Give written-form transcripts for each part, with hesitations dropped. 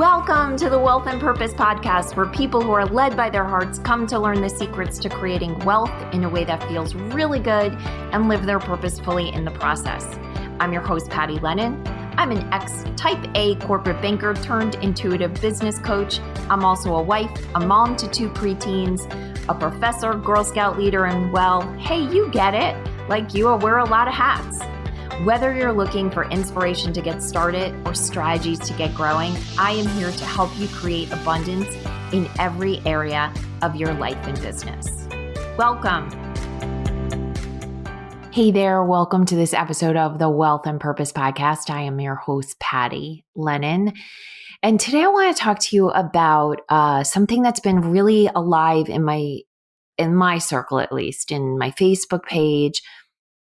Welcome to the Wealth and Purpose podcast, where people who are led by their hearts come to learn the secrets to creating wealth in a way that feels really good and live their purpose fully in the process. I'm your host, Patty Lennon. I'm an ex-type A corporate banker turned intuitive business coach. I'm also a wife, a mom to 2 preteens, a professor, Girl Scout leader, and well, hey, you get it. Like you, I wear a lot of hats. Whether you're looking for inspiration to get started or strategies to get growing, I am here to help you create abundance in every area of your life and business. Welcome. Hey there, welcome to this episode of the Wealth and Purpose podcast. I am your host, Patty Lennon. And today I want to talk to you about something that's been really alive in my circle, at least, in my Facebook page,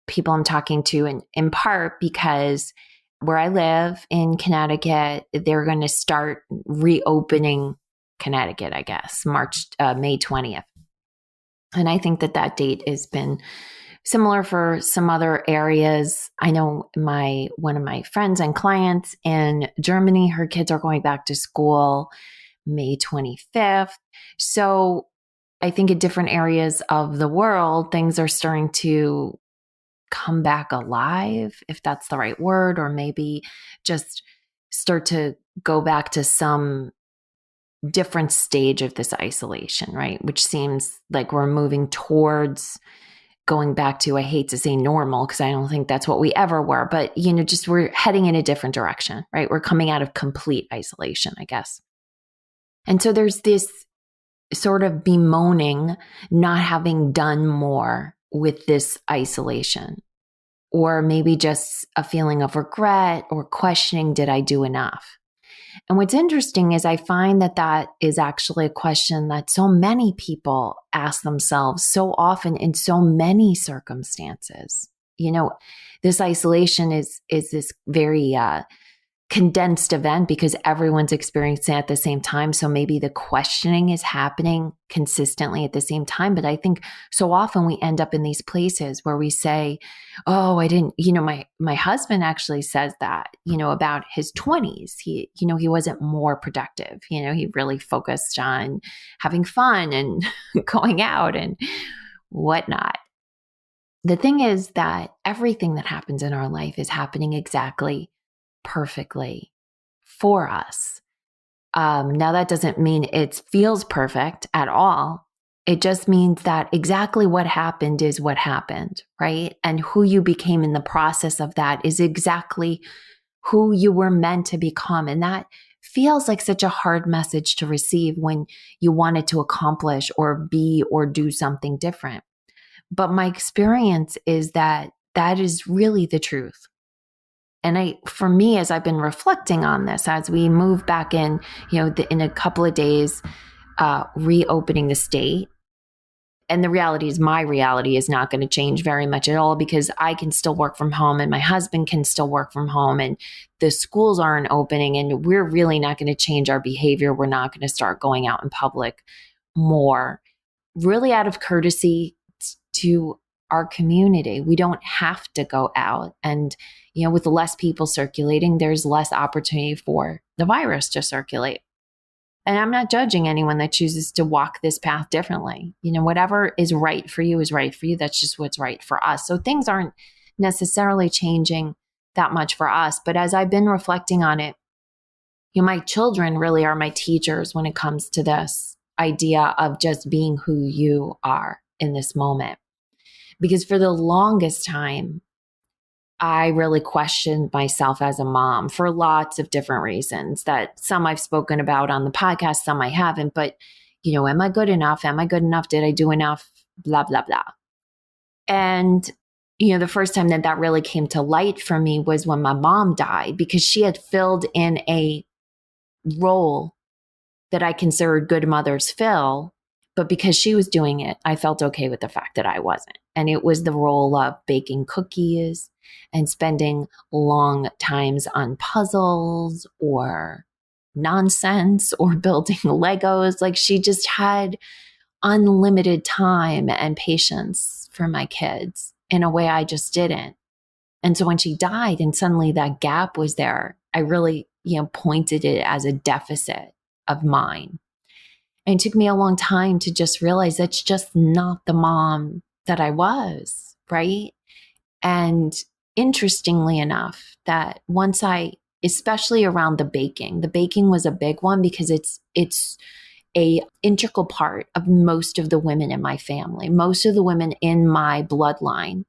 people I'm talking to, and in part because where I live in Connecticut, they're going to start reopening Connecticut, I guess, May 20th. And I think that date has been similar for some other areas. I know one of my friends and clients in Germany, her kids are going back to school May 25th. So I think in different areas of the world, things are starting to come back alive, if that's the right word, or maybe just start to go back to some different stage of this isolation, right? Which seems like we're moving towards going back to, I hate to say normal, because I don't think that's what we ever were, but just we're heading in a different direction, right? We're coming out of complete isolation, I guess. And so there's this sort of bemoaning not having done more with this isolation, or maybe just a feeling of regret or questioning, did I do enough? And what's interesting is I find that is actually a question that so many people ask themselves so often in so many circumstances. This isolation is this very condensed event because everyone's experiencing it at the same time. So maybe the questioning is happening consistently at the same time. But I think so often we end up in these places where we say, oh, I didn't, my husband actually says that, about his 20s. He wasn't more productive. He really focused on having fun and going out and whatnot. The thing is that everything that happens in our life is happening exactly perfectly for us. Now that doesn't mean it feels perfect at all. It just means that exactly what happened is what happened, right? And who you became in the process of that is exactly who you were meant to become. And that feels like such a hard message to receive when you wanted to accomplish or be or do something different. But my experience is that is really the truth. And for me, as I've been reflecting on this, as we move back in, in a couple of days, reopening the state, and the reality is my reality is not going to change very much at all because I can still work from home and my husband can still work from home and the schools aren't opening and we're really not going to change our behavior. We're not going to start going out in public more, really out of courtesy to our community. We don't have to go out. And, with less people circulating, there's less opportunity for the virus to circulate. And I'm not judging anyone that chooses to walk this path differently. Whatever is right for you is right for you. That's just what's right for us. So things aren't necessarily changing that much for us. But as I've been reflecting on it, my children really are my teachers when it comes to this idea of just being who you are in this moment. Because for the longest time, I really questioned myself as a mom for lots of different reasons that some I've spoken about on the podcast, some I haven't. But, am I good enough? Am I good enough? Did I do enough? Blah, blah, blah. And, the first time that really came to light for me was when my mom died because she had filled in a role that I considered good mothers fill. But because she was doing it, I felt okay with the fact that I wasn't. And it was the role of baking cookies and spending long times on puzzles or nonsense or building Legos. Like she just had unlimited time and patience for my kids in a way I just didn't. And so when she died and suddenly that gap was there, I really, pointed it as a deficit of mine. And it took me a long time to just realize that's just not the mom that I was, right? And interestingly enough, that once especially around the baking was a big one because it's a integral part of most of the women in my family. Most of the women in my bloodline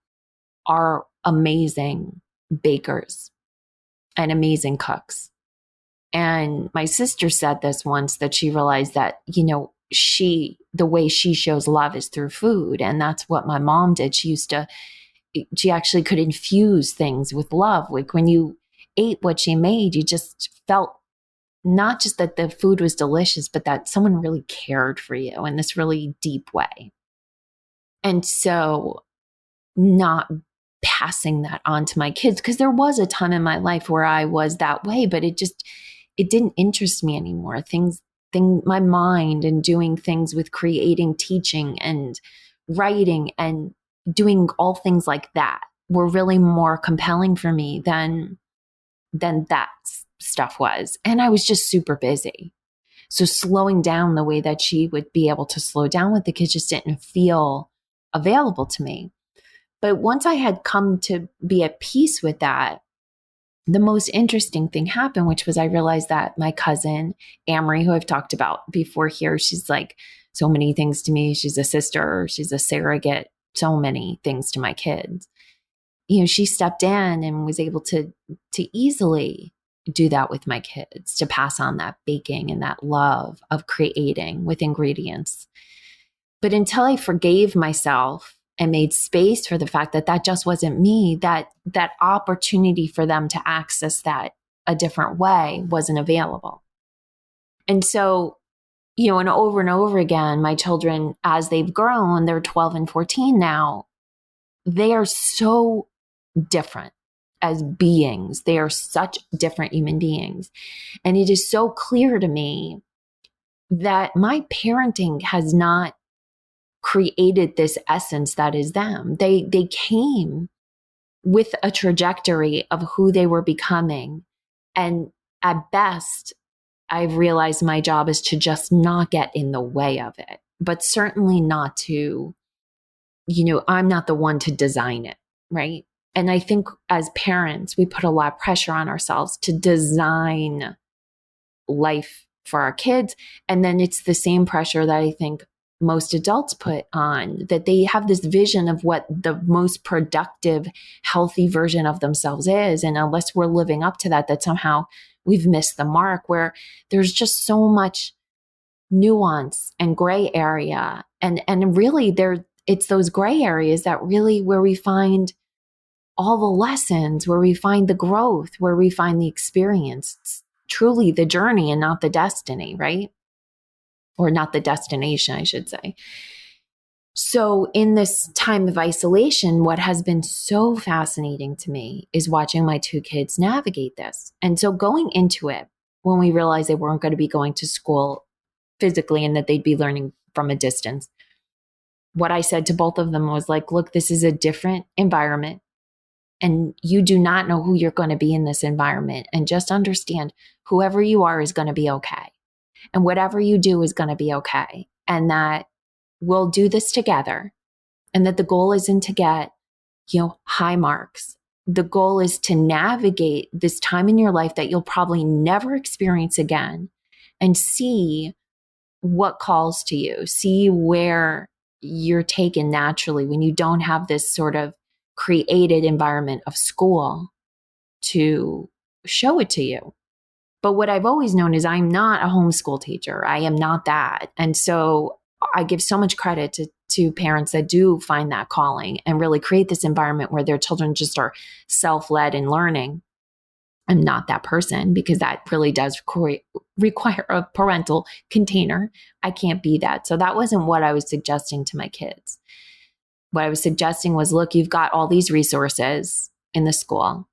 are amazing bakers and amazing cooks. And my sister said this once, that she realized that, the way she shows love is through food. And that's what my mom did. She actually could infuse things with love. Like when you ate what she made, you just felt not just that the food was delicious, but that someone really cared for you in this really deep way. And so not passing that on to my kids, because there was a time in my life where I was that way, but it didn't interest me anymore. My mind and doing things with creating, teaching and writing and doing all things like that were really more compelling for me than that stuff was. And I was just super busy. So slowing down the way that she would be able to slow down with the kids just didn't feel available to me. But once I had come to be at peace with that, the most interesting thing happened, which was I realized that my cousin, Amory, who I've talked about before here, she's like so many things to me. She's a sister, she's a surrogate, so many things to my kids. She stepped in and was able to easily do that with my kids, to pass on that baking and that love of creating with ingredients. But until I forgave myself and made space for the fact that that just wasn't me, that opportunity for them to access that a different way wasn't available. And so, and over again, my children, as they've grown, they're 12 and 14 now, they are so different as beings. They are such different human beings. And it is so clear to me that my parenting has not created this essence that is them. They came with a trajectory of who they were becoming. And at best, I've realized my job is to just not get in the way of it, but certainly not to, I'm not the one to design it, right? And I think as parents, we put a lot of pressure on ourselves to design life for our kids. And then it's the same pressure that I think most adults put on, that they have this vision of what the most productive, healthy version of themselves is. And unless we're living up to that somehow we've missed the mark, where there's just so much nuance and gray area. And really it's those gray areas that really where we find all the lessons, where we find the growth, where we find the experience. It's truly the journey and not the destiny, right? Or not the destination, I should say. So in this time of isolation, what has been so fascinating to me is watching my two kids navigate this. And so going into it, when we realized they weren't going to be going to school physically and that they'd be learning from a distance, what I said to both of them was like, look, this is a different environment. And you do not know who you're going to be in this environment. And just understand whoever you are is going to be okay. And whatever you do is going to be okay. And that we'll do this together. And that the goal isn't to get, high marks. The goal is to navigate this time in your life that you'll probably never experience again and see what calls to you. See where you're taken naturally when you don't have this sort of created environment of school to show it to you. But what I've always known is I'm not a homeschool teacher. I am not that. And so I give so much credit to parents that do find that calling and really create this environment where their children just are self-led in learning. I'm not that person, because that really does require a parental container. I can't be that. So that wasn't what I was suggesting to my kids. What I was suggesting was, look, you've got all these resources in the school,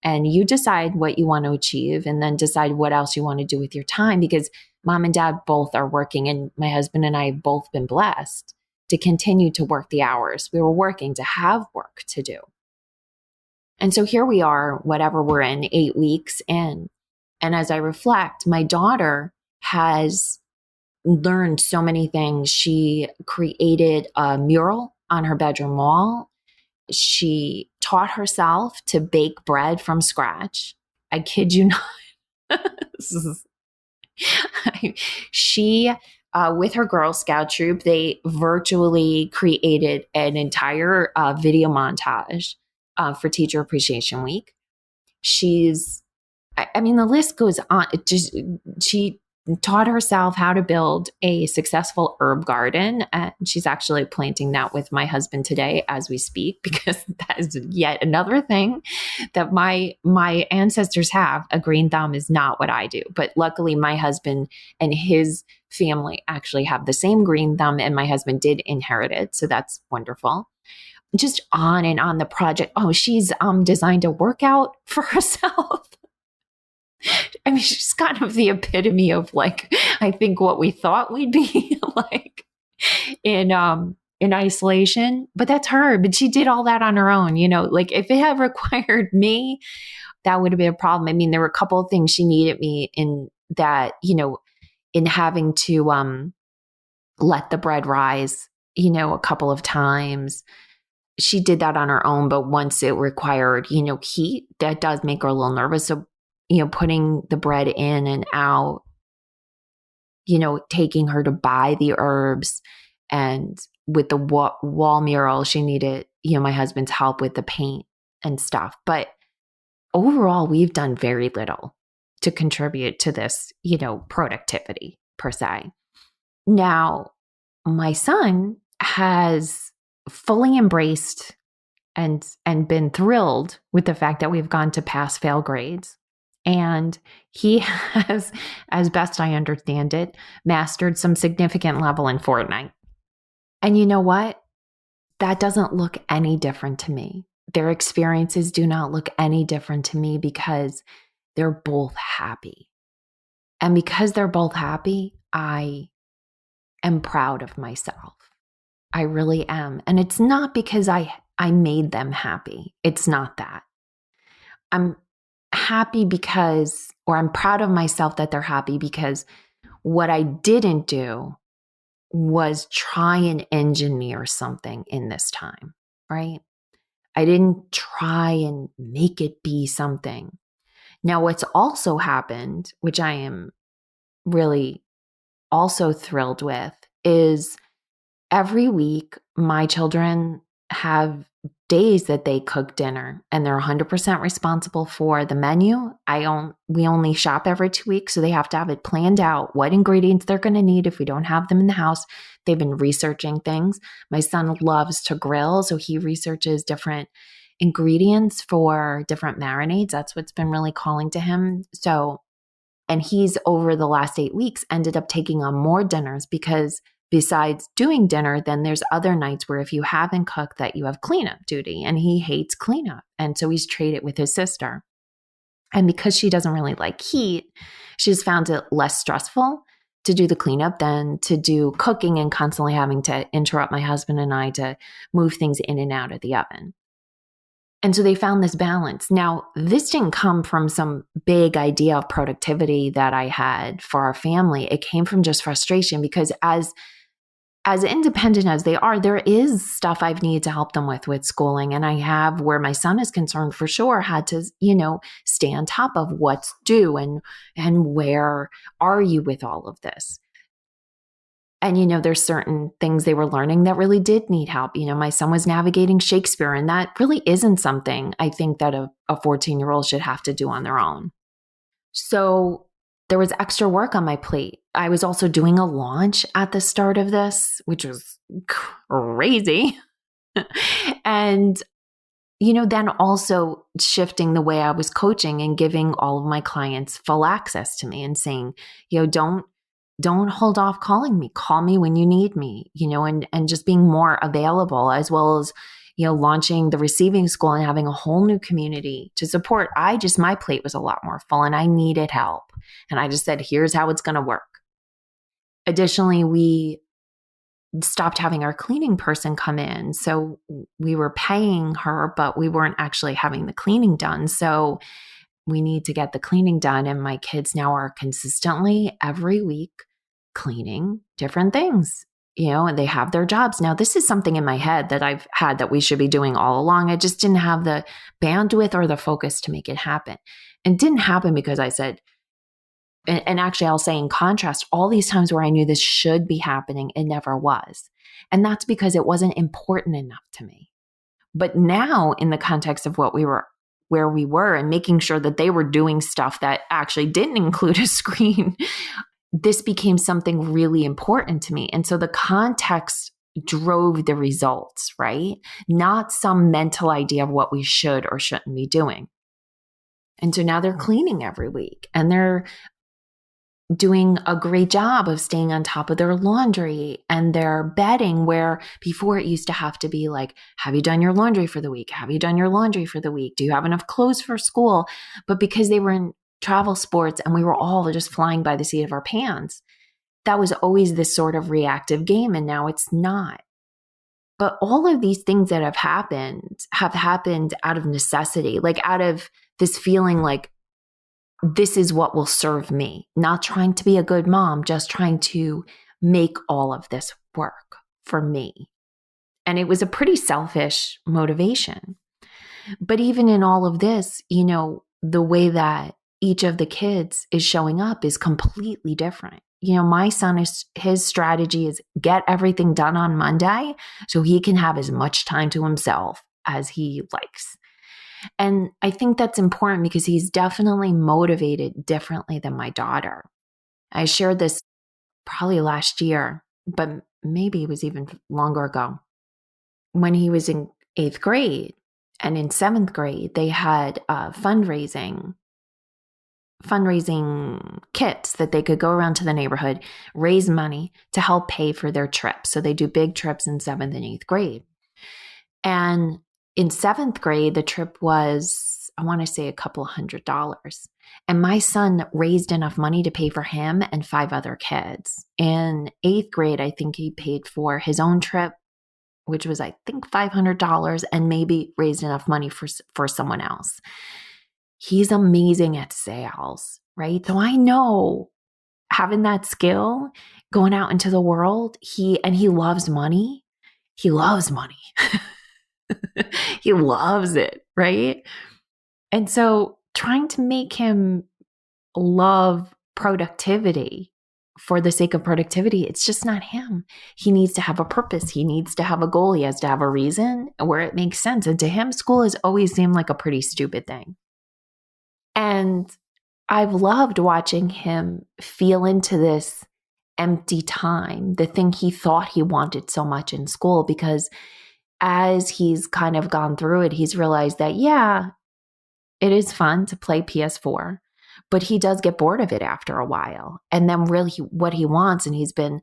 and you decide what you want to achieve and then decide what else you want to do with your time, because mom and dad both are working, and my husband and I have both been blessed to continue to work the hours we were working, to have work to do. And so here we are, whatever we're in, 8 weeks in. And as I reflect, my daughter has learned so many things. She created a mural on her bedroom wall. She taught herself to bake bread from scratch. I kid you not. She, with her Girl Scout troop, they virtually created an entire video montage for Teacher Appreciation Week. I mean, the list goes on. She taught herself how to build a successful herb garden. And she's actually planting that with my husband today as we speak, because that is yet another thing that my ancestors have. A green thumb is not what I do. But luckily, my husband and his family actually have the same green thumb, and my husband did inherit it. So that's wonderful. Just on and on the project. Oh, she's designed a workout for herself. I mean, she's kind of the epitome of like, I think what we thought we'd be like in isolation, but that's her. But she did all that on her own, like if it had required me, that would have been a problem. I mean, there were a couple of things she needed me in that, in having to let the bread rise, a couple of times. She did that on her own, but once it required, heat, that does make her a little nervous. So putting the bread in and out, taking her to buy the herbs, and with the wall mural, she needed, my husband's help with the paint and stuff. But overall, we've done very little to contribute to this, productivity per se. Now, my son has fully embraced and been thrilled with the fact that we've gone to pass-fail grades. And he has, as best I understand it, mastered some significant level in Fortnite. And you know what? That doesn't look any different to me. Their experiences do not look any different to me because they're both happy. And because they're both happy, I am proud of myself. I really am. And it's not because I made them happy. It's not that. I'm happy because, or I'm proud of myself that they're happy because what I didn't do was try and engineer something in this time, right? I didn't try and make it be something. Now, what's also happened, which I am really also thrilled with, is every week my children have days that they cook dinner, and they're 100% responsible for the menu. We only shop every 2 weeks, so they have to have it planned out, what ingredients they're going to need if we don't have them in the house. They've been researching things. My son loves to grill, so he researches different ingredients for different marinades. That's what's been really calling to him. And he's, over the last 8 weeks, ended up taking on more dinners because besides doing dinner, then there's other nights where if you haven't cooked that you have cleanup duty, and he hates cleanup. And so he's traded with his sister. And because she doesn't really like heat, she's found it less stressful to do the cleanup than to do cooking and constantly having to interrupt my husband and I to move things in and out of the oven. And so they found this balance. Now, this didn't come from some big idea of productivity that I had for our family. It came from just frustration because as independent as they are, there is stuff I've needed to help them with schooling. And I have, where my son is concerned, for sure, had to, stay on top of what's due and where are you with all of this. And, there's certain things they were learning that really did need help. My son was navigating Shakespeare, and that really isn't something I think that a 14-year-old should have to do on their own. So there was extra work on my plate. I was also doing a launch at the start of this, which was crazy. And, then also shifting the way I was coaching and giving all of my clients full access to me and saying, don't hold off calling me. Call me when you need me, and just being more available, as well as, launching the receiving school and having a whole new community to support. My plate was a lot more full and I needed help. And I just said, here's how it's going to work. Additionally, we stopped having our cleaning person come in. So we were paying her, but we weren't actually having the cleaning done. So we need to get the cleaning done. And my kids now are consistently every week cleaning different things, and they have their jobs. Now, this is something in my head that I've had that we should be doing all along. I just didn't have the bandwidth or the focus to make it happen. And it didn't happen because I said, and actually I'll say in contrast, all these times where I knew this should be happening, it never was. And that's because it wasn't important enough to me. But now in the context of where we were and making sure that they were doing stuff that actually didn't include a screen, this became something really important to me. And so the context drove the results, right? Not some mental idea of what we should or shouldn't be doing. And so now they're cleaning every week and they're doing a great job of staying on top of their laundry and their bedding, where before it used to have to be like, have you done your laundry for the week? Have you done your laundry for the week? Do you have enough clothes for school? But because they were in travel sports and we were all just flying by the seat of our pants, that was always this sort of reactive game. And now it's not. But all of these things that have happened out of necessity, like out of this feeling like, this is what will serve me, not trying to be a good mom, just trying to make all of this work for me. And it was a pretty selfish motivation. But even in all of this, the way that each of the kids is showing up is completely different. My son, his strategy is get everything done on Monday so he can have as much time to himself as he likes. And I think that's important because he's definitely motivated differently than my daughter. I shared this probably last year, but maybe it was even longer ago. When he was in 8th grade and in 7th grade, they had fundraising kits that they could go around to the neighborhood, raise money to help pay for their trips. So they do big trips in 7th and 8th grade. And in 7th grade, the trip was, I want to say, a couple $100. And my son raised enough money to pay for him and 5 other kids. In 8th grade, I think he paid for his own trip, which was, I think, $500, and maybe raised enough money for someone else. He's amazing at sales, right? So I know having that skill, going out into the world, he loves money. He loves money. He loves it, right? And so trying to make him love productivity for the sake of productivity, it's just not him. He needs to have a purpose. He needs to have a goal. He has to have a reason where it makes sense. And to him, school has always seemed like a pretty stupid thing. And I've loved watching him feel into this empty time, the thing he thought he wanted so much in school, because as he's kind of gone through it, he's realized that, yeah, it is fun to play PS4, but he does get bored of it after a while. And then really what he wants, and he's been,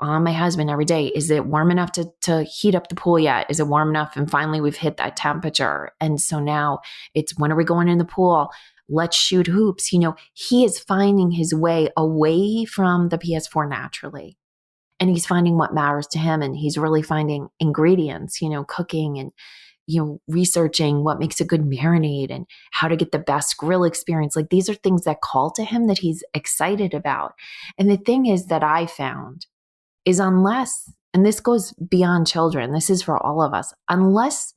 on my husband every day, is it warm enough to heat up the pool yet? Is it warm enough? And finally we've hit that temperature. And so now it's, when are we going in the pool? Let's shoot hoops. He is finding his way away from the PS4 naturally. And he's finding what matters to him. And he's really finding ingredients, cooking and, researching what makes a good marinade and how to get the best grill experience. Like, these are things that call to him that he's excited about. And the thing is that I found is, unless, and this goes beyond children, this is for all of us, unless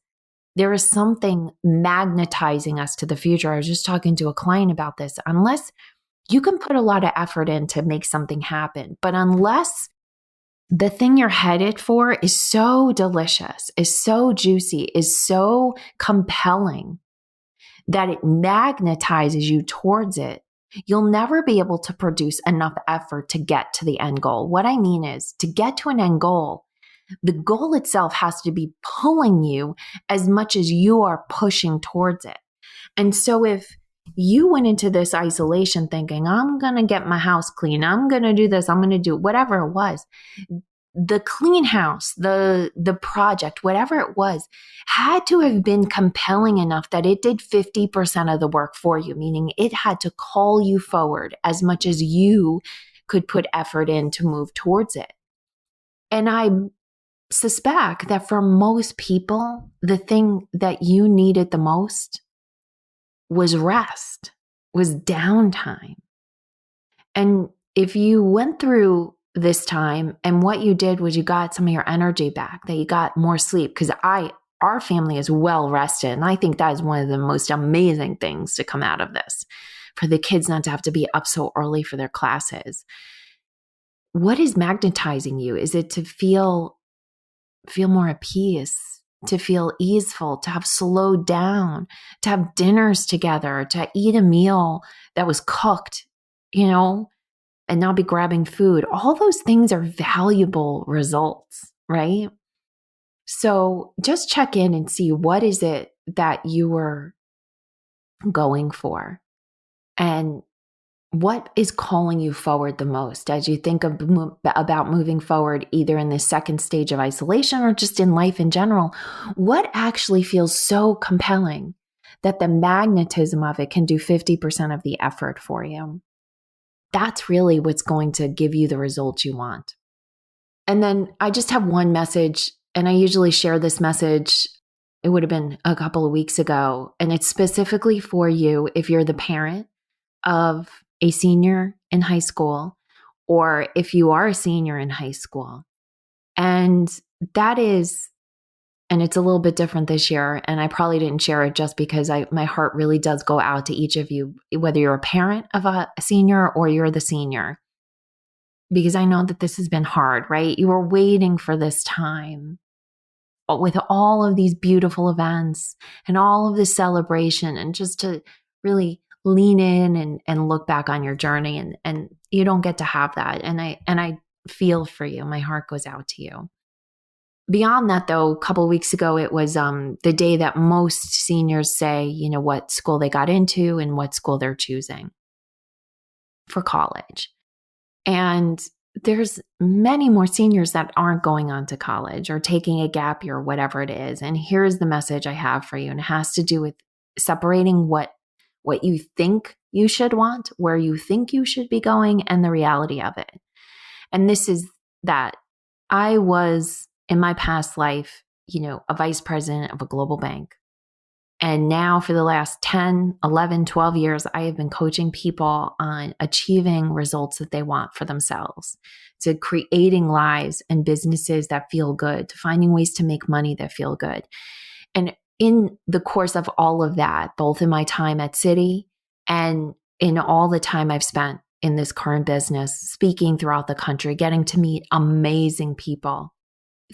there is something magnetizing us to the future. I was just talking to a client about this. Unless you can put a lot of effort in to make something happen, but unless the thing you're headed for is so delicious, is so juicy, is so compelling that it magnetizes you towards it, you'll never be able to produce enough effort to get to the end goal. What I mean is, to get to an end goal, the goal itself has to be pulling you as much as you are pushing towards it. And so if you went into this isolation thinking, I'm going to get my house clean, I'm going to do this, I'm going to do whatever it was, the clean house, the project, whatever it was, had to have been compelling enough that it did 50% of the work for you, meaning it had to call you forward as much as you could put effort in to move towards it. And I suspect that for most people, the thing that you needed the most was rest, was downtime. And if you went through this time and what you did was you got some of your energy back, that you got more sleep, because our family is well rested. And I think that is one of the most amazing things to come out of this, for the kids not to have to be up so early for their classes. What is magnetizing you? Is it to feel more at peace, to feel easeful, to have slowed down, to have dinners together, to eat a meal that was cooked, and not be grabbing food? All those things are valuable results, right? So just check in and see, what is it that you were going for, and what is calling you forward the most as you think about moving forward, either in this second stage of isolation or just in life in general? What actually feels so compelling that the magnetism of it can do 50% of the effort for you? That's really what's going to give you the results you want. And then I just have one message, and I usually share this message. It would have been a couple of weeks ago, and it's specifically for you if you're the parent of a senior in high school, or if you are a senior in high school. And that is, and it's a little bit different this year, and I probably didn't share it just because my heart really does go out to each of you, whether you're a parent of a senior or you're the senior, because I know that this has been hard, right? You were waiting for this time with all of these beautiful events and all of this celebration, and just to really lean in and look back on your journey, and you don't get to have that. And I feel for you. My heart goes out to you. Beyond that, though, a couple of weeks ago, it was the day that most seniors say, what school they got into and what school they're choosing for college. And there's many more seniors that aren't going on to college or taking a gap year or whatever it is. And here's the message I have for you. And it has to do with separating what you think you should want, where you think you should be going, and the reality of it. And this is that I was, in my past life, a vice president of a global bank. And now for the last 10, 11, 12 years, I have been coaching people on achieving results that they want for themselves, to creating lives and businesses that feel good, to finding ways to make money that feel good. And in the course of all of that, both in my time at Citi and in all the time I've spent in this current business, speaking throughout the country, getting to meet amazing people,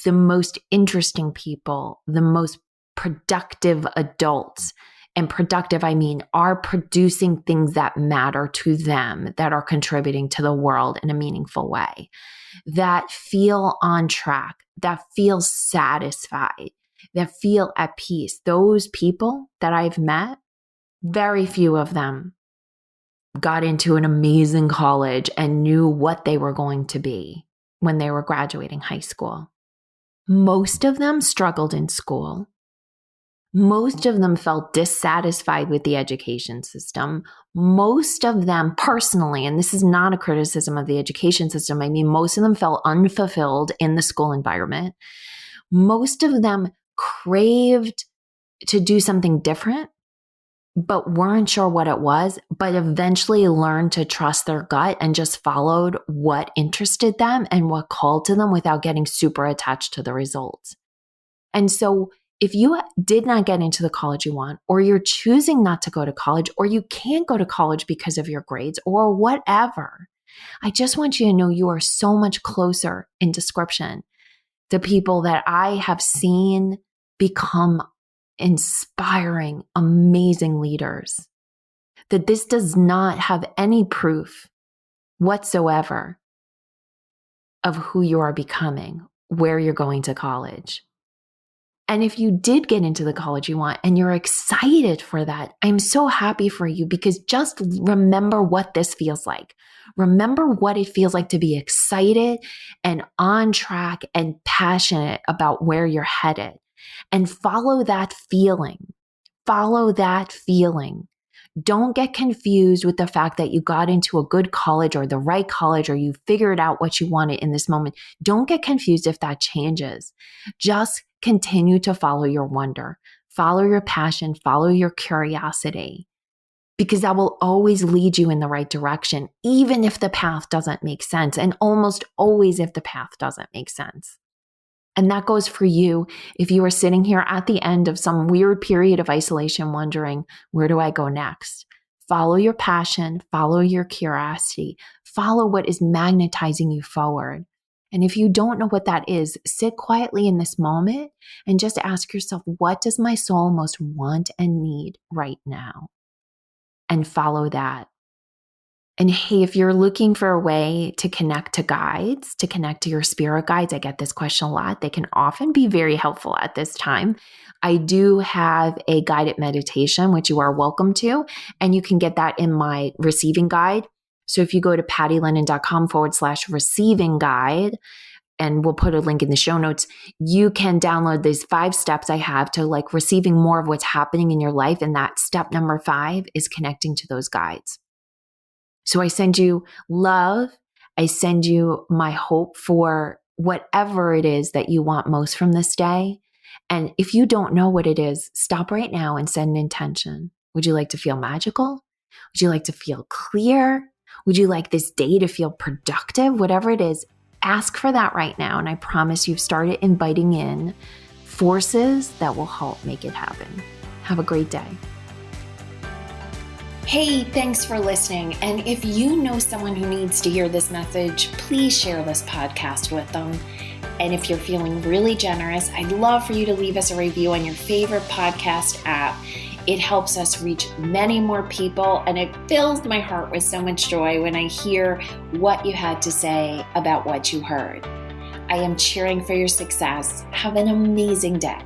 the most interesting people, the most productive adults. And productive, I mean, are producing things that matter to them, that are contributing to the world in a meaningful way, that feel on track, that feel satisfied, that feel at peace. Those people that I've met, very few of them got into an amazing college and knew what they were going to be when they were graduating high school. Most of them struggled in school. Most of them felt dissatisfied with the education system. Most of them personally, and this is not a criticism of the education system, I mean, most of them felt unfulfilled in the school environment. Most of them craved to do something different, but weren't sure what it was, but eventually learned to trust their gut and just followed what interested them and what called to them without getting super attached to the results. And so if you did not get into the college you want, or you're choosing not to go to college, or you can't go to college because of your grades or whatever, I just want you to know you are so much closer in description to people that I have seen become inspiring, amazing leaders, that this does not have any proof whatsoever of who you are becoming, where you're going to college. And if you did get into the college you want and you're excited for that, I'm so happy for you, because just remember what this feels like. Remember what it feels like to be excited and on track and passionate about where you're headed, and follow that feeling. Follow that feeling. Don't get confused with the fact that you got into a good college or the right college or you figured out what you wanted in this moment. Don't get confused if that changes. Just continue to follow your wonder, follow your passion, follow your curiosity, because that will always lead you in the right direction, even if the path doesn't make sense, and almost always if the path doesn't make sense. And that goes for you if you are sitting here at the end of some weird period of isolation wondering, where do I go next? Follow your passion, follow your curiosity, follow what is magnetizing you forward. And if you don't know what that is, sit quietly in this moment and just ask yourself, what does my soul most want and need right now? And follow that. And hey, if you're looking for a way to connect to guides, to connect to your spirit guides, I get this question a lot. They can often be very helpful at this time. I do have a guided meditation, which you are welcome to, and you can get that in my receiving guide. So if you go to pattylennon.com/receiving guide, and we'll put a link in the show notes, you can download these 5 steps I have to like receiving more of what's happening in your life. And that step number 5 is connecting to those guides. So I send you love. I send you my hope for whatever it is that you want most from this day. And if you don't know what it is, stop right now and set an intention. Would you like to feel magical? Would you like to feel clear? Would you like this day to feel productive? Whatever it is, ask for that right now. And I promise you've started inviting in forces that will help make it happen. Have a great day. Hey, thanks for listening. And if you know someone who needs to hear this message, please share this podcast with them. And if you're feeling really generous, I'd love for you to leave us a review on your favorite podcast app. It helps us reach many more people, and it fills my heart with so much joy when I hear what you had to say about what you heard. I am cheering for your success. Have an amazing day.